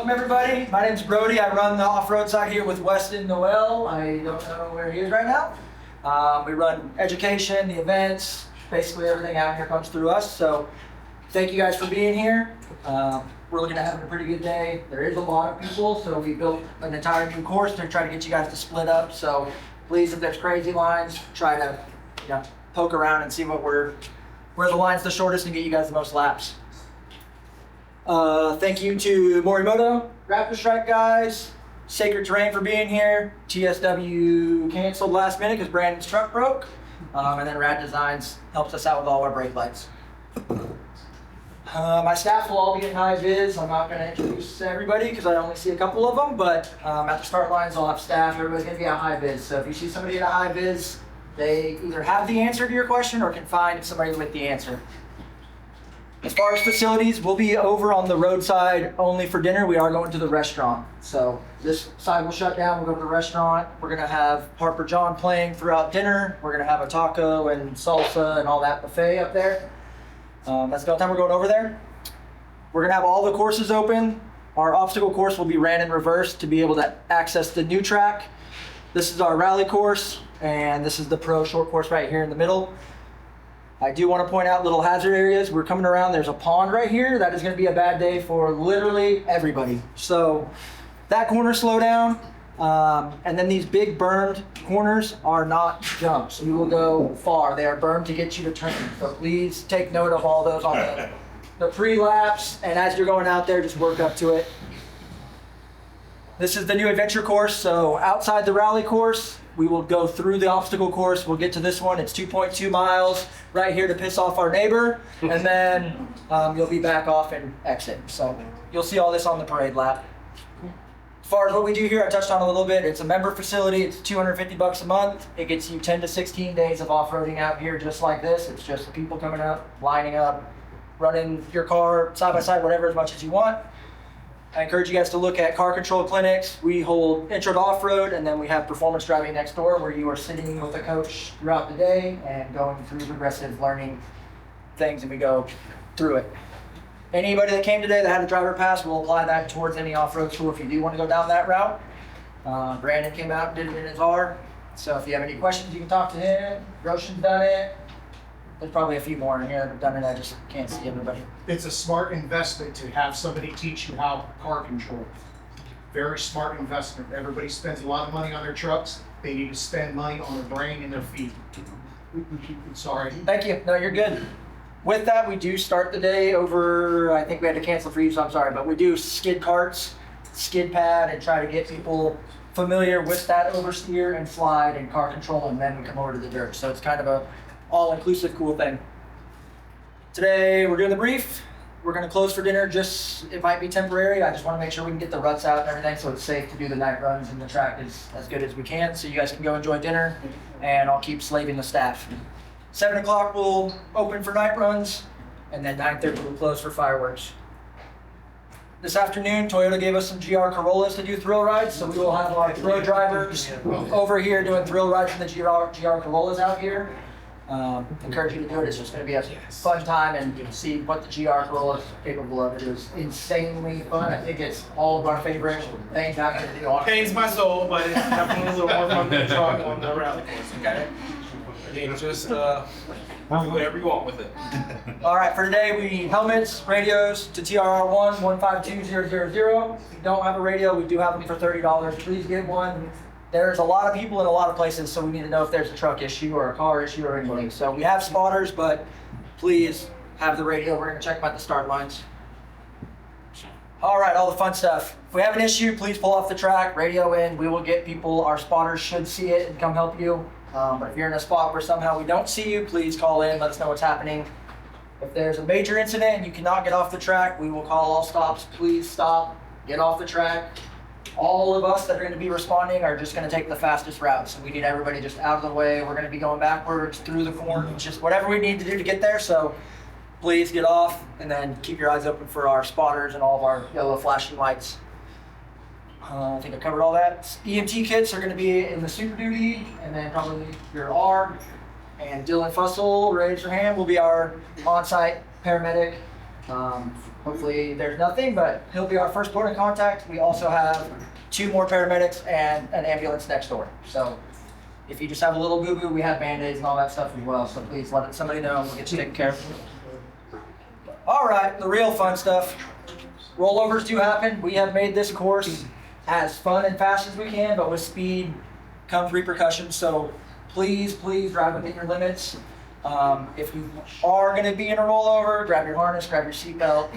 Welcome everybody. My name's Brody. I run the off-road side here with Weston Noel. I don't know where he is right now. We run education, the events, basically everything out here comes through us. So thank you guys for being here. We're looking at having a pretty good day. There is a lot of people, so we built an entire new course to try to get you guys to split up. So please, if there's crazy lines, try to poke around and see where the line's the shortest and get you guys the most laps. Thank you to Morimoto, Raptor Strike guys, Sacred Terrain for being here. TSW canceled last minute because Brandon's truck broke. And then Rad Designs helps us out with all our brake lights. My staff will all be in high vis. I'm not going to introduce everybody because I only see a couple of them, but at the start lines I'll have staff. Everybody's going to be at high vis. So if you see somebody in a high vis, they either have the answer to your question or can find somebody with the answer. As far as facilities, we'll be over on the roadside only for dinner. We are going to the restaurant. So this side will shut down, we'll go to the restaurant. We're gonna have Harper John playing throughout dinner. We're gonna have a taco and salsa and all that buffet up there. That's the only time we're going over there. We're gonna have all the courses open. Our obstacle course will be ran in reverse to be able to access the new track. This is our rally course, and this is the pro short course right here in the middle. I do want to point out little hazard areas. We're coming around, there's a pond right here. That is going to be a bad day for literally everybody. So that corner, slow down. And then these big burned corners are not jumps. You will go far. They are burned to get you to turn. So please take note of all those on the pre-laps. And as you're going out there, just work up to it. This is the new adventure course. So outside the rally course, we will go through the obstacle course. We'll get to this one. It's 2.2 miles right here to piss off our neighbor. And then you'll be back off and exit. So you'll see all this on the parade lap. As far as what we do here, I touched on a little bit. It's a member facility. It's $250 a month. It gets you 10 to 16 days of off-roading out here just like this. It's just the people coming up, lining up, running your car side by side, whatever, as much as you want. I encourage you guys to look at car control clinics. We hold intro to off-road, and then we have performance driving next door where you are sitting with a coach throughout the day and going through progressive learning things, and we go through it. Anybody that came today that had a driver pass, we'll apply that towards any off-road school if you do want to go down that route. Brandon came out and did it in his R. So if you have any questions, you can talk to him. Roshan's done it. There's probably a few more in here that have done it. I just can't see everybody. It's a smart investment to have somebody teach you how car control. Very smart investment. Everybody spends a lot of money on their trucks. They need to spend money on their brain and their feet. Sorry. Thank you. No, you're good. With that, we do start the day over, I think we had to cancel for you, so I'm sorry, but we do skid carts, skid pad, and try to get people familiar with that oversteer and slide and car control, and then we come over to the dirt. So it's kind of a all-inclusive cool thing. Today we're doing the brief. We're going to close for dinner. It might be temporary. I just want to make sure we can get the ruts out and everything so it's safe to do the night runs and the track is as good as we can, so you guys can go enjoy dinner, and I'll keep slaving the staff. 7 o'clock we'll open for night runs, and then 9:30 we'll close for fireworks. This afternoon, Toyota gave us some GR Corollas to do thrill rides, so we will have our pro drivers over here doing thrill rides in the GR Corollas out here. Encourage you to do it. It's just going to be a fun time and see what the GR Corolla is capable of. It is insanely fun. I think it's all of our favorite things out here to do. Pains my soul, but it's definitely a little more fun than truck on the rally course. Okay. And just do whatever you want with it. All right, for today we need helmets, radios to TRR1 152000. If you don't have a radio, we do have them for $30. Please get one. There's a lot of people in a lot of places, so we need to know if there's a truck issue or a car issue or anything. So we have spotters, but please have the radio. We're going to check them at the start lines. All right, all the fun stuff. If we have an issue, please pull off the track, radio in. We will get people. Our spotters should see it and come help you. But if you're in a spot where somehow we don't see you, please call in, let us know what's happening. If there's a major incident and you cannot get off the track, we will call all stops. Please stop, get off the track. All of us that are going to be responding are just going to take the fastest route. So we need everybody just out of the way. We're going to be going backwards through the corn, just whatever we need to do to get there. So please get off and then keep your eyes open for our spotters and all of our yellow flashing lights. I think I covered all that. EMT kits are going to be in the Super Duty, and then probably your R. And Dylan Fussell, raise your hand, will be our on-site paramedic. Hopefully there's nothing, but he'll be our first point of contact. We also have 2 more paramedics and an ambulance next door. So if you just have a little boo-boo, we have Band-Aids and all that stuff as well. So please let somebody know and we'll get you taken care of. All right, the real fun stuff. Rollovers do happen. We have made this course as fun and fast as we can, but with speed comes repercussions. So please drive within your limits. If you are going to be in a rollover, grab your harness, grab your seatbelt,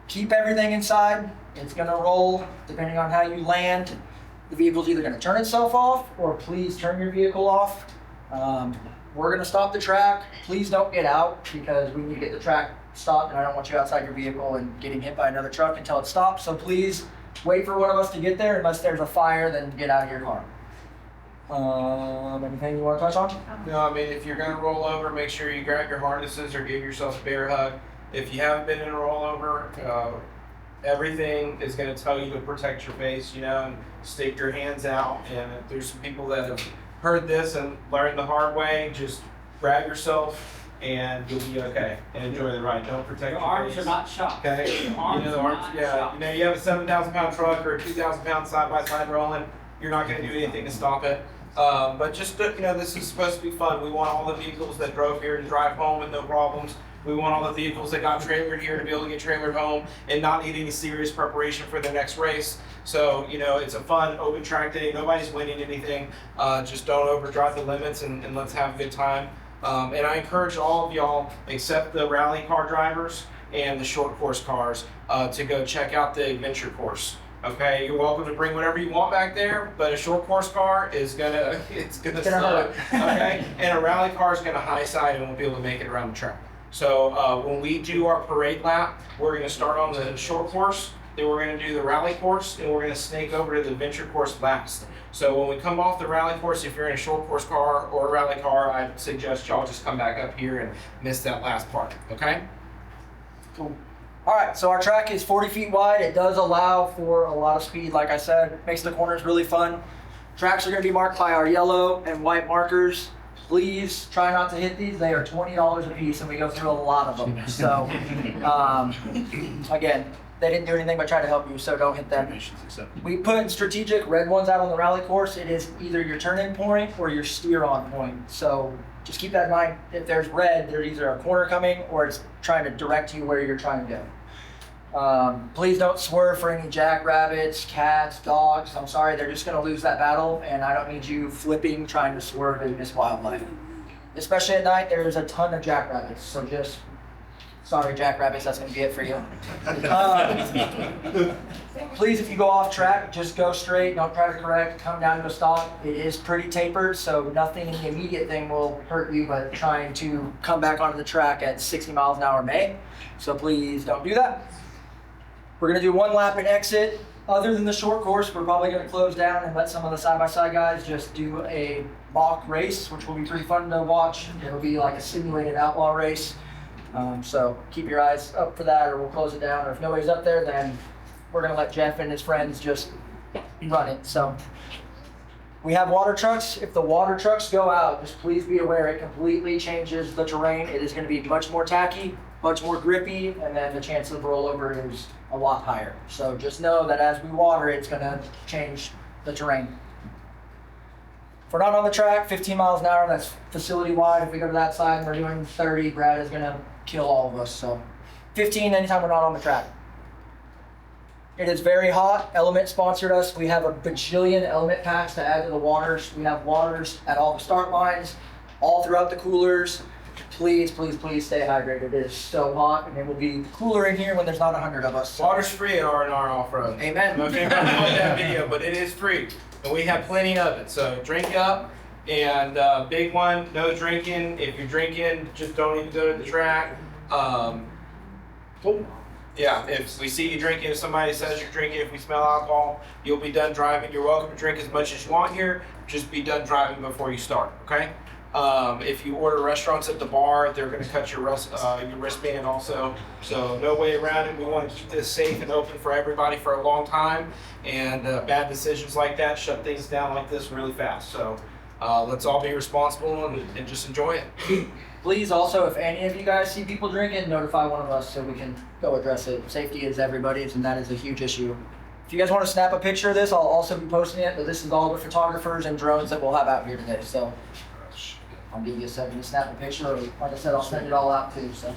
keep everything inside. It's going to roll depending on how you land. The vehicle's either going to turn itself off or please turn your vehicle off. We're going to stop the track. Please don't get out because we need to get the track stopped and I don't want you outside your vehicle and getting hit by another truck until it stops. So please wait for one of us to get there. Unless there's a fire, then get out of your car. Anything you want to touch on? No, I mean, if you're gonna roll over, make sure you grab your harnesses or give yourself a bear hug. If you haven't been in a rollover, everything is gonna tell you to protect your face, and stick your hands out. And if there's some people that have heard this and learned the hard way, just grab yourself and you'll be okay. And enjoy the ride. Don't protect your arms face. are not shot. Okay? The arms the are arms, not yeah. shot. You have a 7,000-pound truck or a 2,000-pound side-by-side rolling, you're not gonna do anything to stop it. But just, this is supposed to be fun. We want all the vehicles that drove here to drive home with no problems. We want all the vehicles that got trailered here to be able to get trailered home and not need any serious preparation for the next race. So, it's a fun, open track day. Nobody's winning anything. Just don't overdrive the limits and let's have a good time. And I encourage all of y'all, except the rally car drivers and the short course cars, to go check out the adventure course. Okay, you're welcome to bring whatever you want back there, but a short course car is gonna suck. Okay, and a rally car is gonna high side and won't be able to make it around the track. So when we do our parade lap, we're gonna start on the short course, then we're gonna do the rally course, and we're gonna snake over to the adventure course last. So when we come off the rally course, if you're in a short course car or a rally car, I suggest y'all just come back up here and miss that last part. Okay? Cool. All right, so our track is 40 feet wide. It does allow for a lot of speed, like I said. Makes the corners really fun. Tracks are going to be marked by our yellow and white markers. Please try not to hit these. They are $20 a piece, and we go through a lot of them. So, again, they didn't do anything but try to help you, so don't hit them. We put strategic red ones out on the rally course. It is either your turn-in point or your steer-on point. So just keep that in mind. If there's red, there's either a corner coming or it's trying to direct you where you're trying to go. Please don't swerve for any jackrabbits, cats, dogs. I'm sorry, they're just going to lose that battle, and I don't need you flipping trying to swerve in this wildlife. Especially at night, there's a ton of jackrabbits, so just, sorry jackrabbits, that's going to be it for you. Please, if you go off track, just go straight, don't try to correct, come down to a stop. It is pretty tapered, so nothing in the immediate thing will hurt you, but trying to come back onto the track at 60 miles an hour may. So please don't do that. We're going to do one lap and exit. Other than the short course, we're probably going to close down and let some of the side-by-side guys just do a mock race, which will be pretty fun to watch. It'll be like a simulated outlaw race. So keep your eyes up for that, or we'll close it down. Or if nobody's up there, then we're going to let Jeff and his friends just run it. So we have water trucks. If the water trucks go out, just please be aware it completely changes the terrain. It is going to be much more tacky, much more grippy, and then the chance of rollover is a lot higher. So just know that as we water, it's going to change the terrain. If we're not on the track, 15 miles an hour, that's facility wide. If we go to that side and we're doing 30, Brad is going to kill all of us. So 15 anytime we're not on the track. It is very hot. Element sponsored us. We have a bajillion element packs to add to the waters. We have waters at all the start lines, all throughout the coolers. Please, please, please stay hydrated. It is so hot, and it will be cooler in here when there's not 100 of us. Water's free at R&R Off-Road. Amen. Okay, I'm not playing that video, but it is free, and we have plenty of it. So drink up, and big one, no drinking. If you're drinking, just don't even go to the track. Yeah, if we see you drinking, if somebody says you're drinking, if we smell alcohol, you'll be done driving. You're welcome to drink as much as you want here. Just be done driving before you start, okay? If you order restaurants at the bar, they're going to cut your wristband also. So no way around it. We want to keep this safe and open for everybody for a long time. And bad decisions like that shut things down like this really fast. So Let's all be responsible and just enjoy it. Please also, if any of you guys see people drinking, notify one of us so we can go address it. Safety is everybody's, and that is a huge issue. If you guys want to snap a picture of this, I'll also be posting it, but this is all the photographers and drones that we'll have out here today. So I'll give you a second to snap a picture, or like I said, I'll send it all out too. So.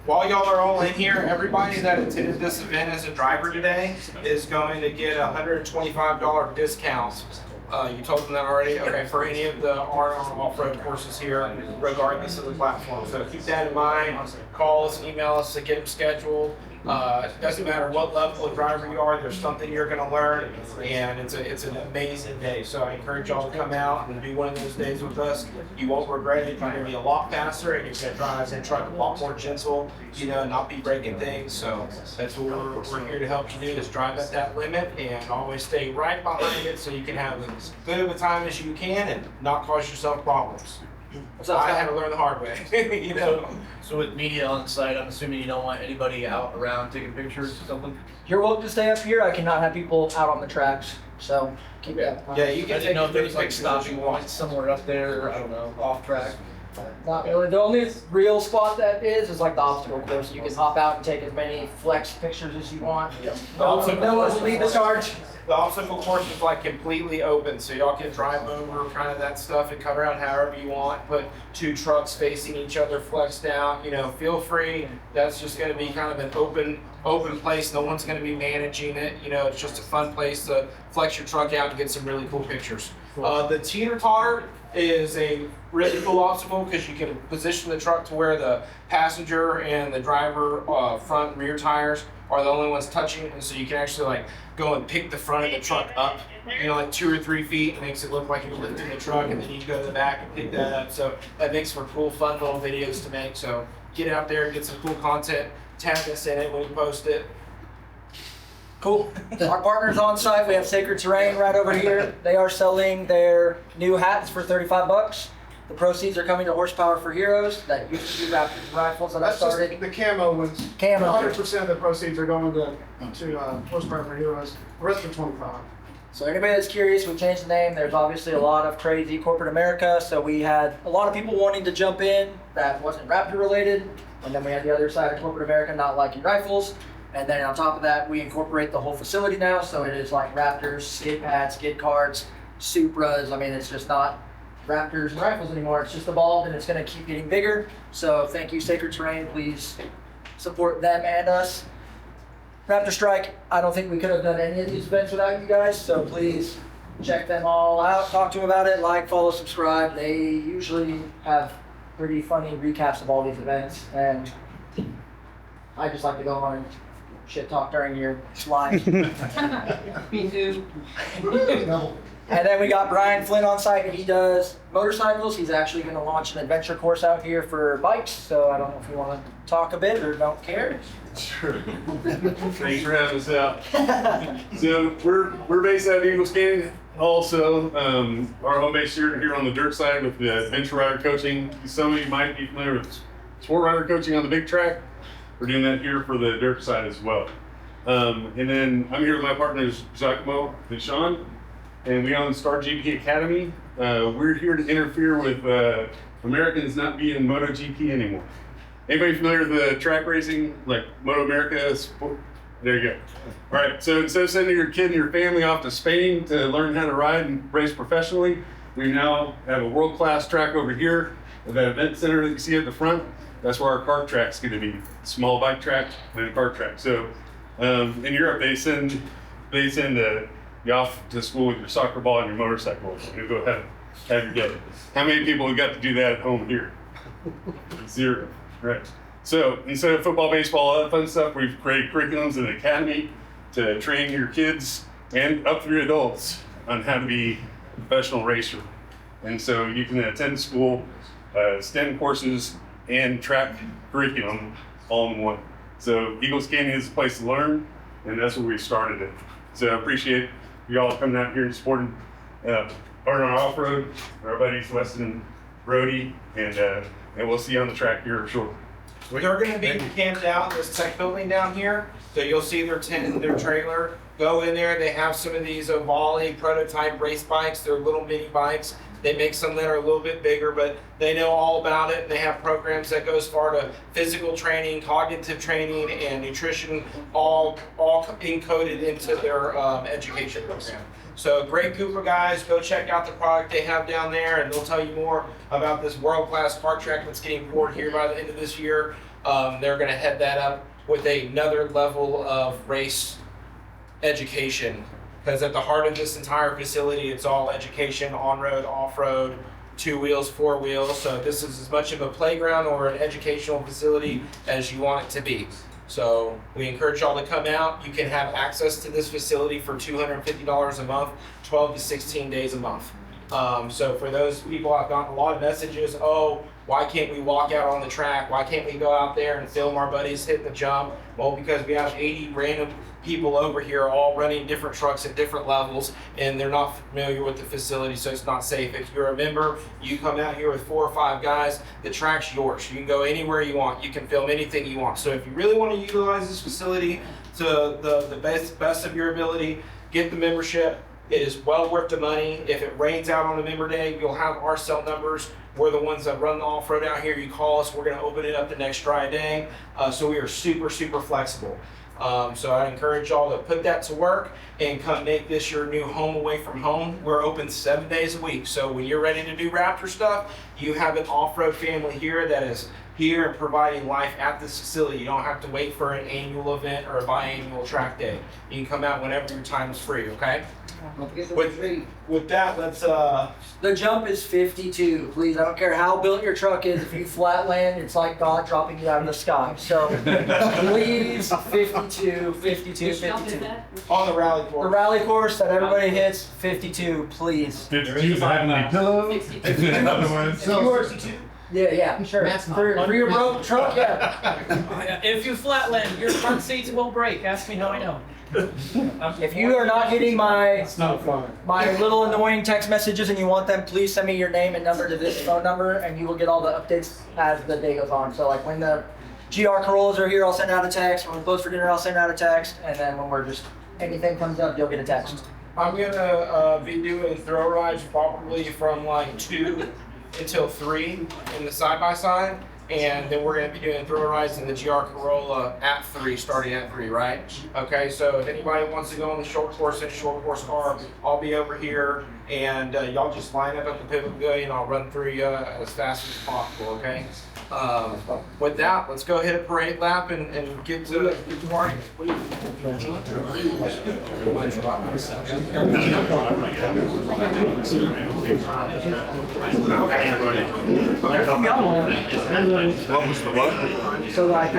While y'all are all in here, everybody that attended this event as a driver today is going to get a $125 discount. You told them that already? Okay, for any of the R&R off-road courses here, regardless of the platform. So keep that in mind. Call us, email us to get them scheduled. It doesn't matter what level of driver you are, there's something you're going to learn, and it's an amazing day. So I encourage y'all to come out and do one of those days with us. You won't regret it. You're going to be a lot faster, and you're going to drive and truck a lot more gentle, not be breaking things. So that's what we're here to help you do, is drive at that limit and always stay right behind it so you can have as good of a time as you can and not cause yourself problems. I had to learn the hard way, So with media on site, I'm assuming you don't want anybody out around taking pictures or something? You're welcome to stay up here. I cannot have people out on the tracks, so keep that. Yeah, you I can didn't know if there was take like stopping points somewhere up there, I don't know, off track. Not really. The only real spot that is like the obstacle course. You can hop out and take as many flex pictures as you want. No one will lead the charge. The obstacle course is like completely open, so y'all can drive over kind of that stuff and cut around however you want. Put 2 trucks facing each other, flexed out. Feel free. That's just going to be kind of an open place. No one's going to be managing it. It's just a fun place to flex your truck out and get some really cool pictures. The teeter-totter is a really cool obstacle because you can position the truck to where the passenger and the driver front and rear tires are the only ones touching, and so you can actually go and pick the front of the truck up, like 2 or 3 feet. It makes it look like you're lifting the truck, and then you go to the back and pick that up. So that makes for cool, fun little videos to make. So get out there and get some cool content. Tag us in it when we post it. Cool. Our partners on site, we have Sacred Terrain right over here. They are selling their new hats for $35. The proceeds are coming to Horsepower for Heroes that used to do Raptor rifles that I That's just started. the camo ones. Camo. 100% of the proceeds are going to Horsepower for Heroes. The rest are 25. So anybody that's curious, we changed the name. There's obviously a lot of crazy corporate America, so we had a lot of people wanting to jump in that wasn't Raptor related, and then we had the other side of corporate America not liking rifles. And then on top of that, we incorporate the whole facility now, so it is like Raptors, skid pads, skid carts, Supras. I mean, it's just not Raptors and rifles anymore. It's just evolved, and it's going to keep getting bigger. So thank you, Sacred Terrain. Please support them and us. Raptor Strike, I don't think we could have done any of these events without you guys, so please check them all out, talk to them about it, like, follow, subscribe. They usually have pretty funny recaps of all these events, and I just like to go on and shit talk during your live. Me too. And then we got Brian Flynn on site, and he does motorcycles. He's actually going to launch an adventure course out here for bikes, so I don't know if you want to talk a bit or don't care. Sure. Thanks for having us out. So we're based out of Eagles Canyon. Also, our home base here on the dirt side with the adventure rider coaching. Some of you might be familiar with sport rider coaching on the big track. We're doing that here for the dirt side as well. And then I'm here with my partners Giacomo and Sean, and we own Star GP Academy. We're here to interfere with Americans not being in MotoGP anymore. Anybody familiar with the track racing, like Moto America sport? There you go. All right, so instead of sending your kid and your family off to Spain to learn how to ride and race professionally, we now have a world-class track over here at that event center that you see at the front. That's where our kart track's going to be. Small bike track and a kart track. So in Europe, they send you off to school with your soccer ball and your motorcycle. You go have your day. How many people have got to do that at home here? 0. Right. So instead of football, baseball, all that fun stuff, we've created curriculums in the academy to train your kids and up through adults on how to be a professional racer. And so you can attend school, STEM courses, and track curriculum all in one. So Eagles Canyon is a place to learn, and that's where we started it. So I appreciate you all coming out here and supporting R&R Off-Road, our buddies Weston and Brody, and we'll see you on the track here shortly. They're gonna be camped out in this tech building down here. So you'll see their tent and their trailer. Go in there, they have some of these Volley prototype race bikes. They're little mini bikes. They make some that are a little bit bigger, but they know all about it. They have programs that go as far to physical training, cognitive training, and nutrition, all encoded into their education program. So great group of guys. Go check out the product they have down there, and they'll tell you more about this world-class kart track that's getting poured here by the end of this year. They're going to head that up with another level of race education. Because at the heart of this entire facility, it's all education, on-road, off-road, 2 wheels, 4 wheels. So this is as much of a playground or an educational facility as you want it to be. So we encourage y'all to come out. You can have access to this facility for $250 a month, 12 to 16 days a month. So for those people, I've gotten a lot of messages, oh, why can't we walk out on the track? Why can't we go out there and film our buddies hitting the jump? Well, because we have 80 random people over here all running different trucks at different levels, and they're not familiar with the facility, so it's not safe. If you're a member, you come out here with 4 or 5 guys, the track's yours. You can go anywhere you want. You can film anything you want. So if you really want to utilize this facility to the best of your ability, get the membership. It is well worth the money. If it rains out on a member day, you'll have our cell numbers. We're the ones that run the off-road out here. You call us, we're gonna open it up the next dry day. So we are super, super flexible. So I encourage y'all to put that to work and come make this your new home away from home. We're open 7 days a week. So when you're ready to do Raptor stuff, you have an off-road family here that is here and providing life at this facility. You don't have to wait for an annual event or a biannual track day. You can come out whenever your time is free, okay? With that, let's The jump is 52. Please, I don't care how built your truck is. If you flat land, it's like God dropping you out of the sky. So please, 52, 52, 52. on the rally The course. rally course that everybody hits, 52, please. 52 having any pillows. Yeah, sure. For your broke truck, yeah. If you flatland, your front seats will break. Ask me how I know. If you are not getting my It's not fun. little annoying text messages and you want them, please send me your name and number to this phone number, and you will get all the updates as the day goes on. So like when the GR Corollas are here, I'll send out a text. When we're closed for dinner, I'll send out a text. And then when we're just, anything comes up, you'll get a text. I'm gonna be doing throw rides probably from like 2 until 3 in the side-by-side. And then we're gonna be doing throw rides in the GR Corolla at 3, starting at 3, right? Okay, so if anybody wants to go on the short course in a short course car, I'll be over here, and y'all just line up at the pivot pavilion. I'll run through you as fast as possible, okay? With that, let's go hit a parade lap and get to partying. What was the what? So like,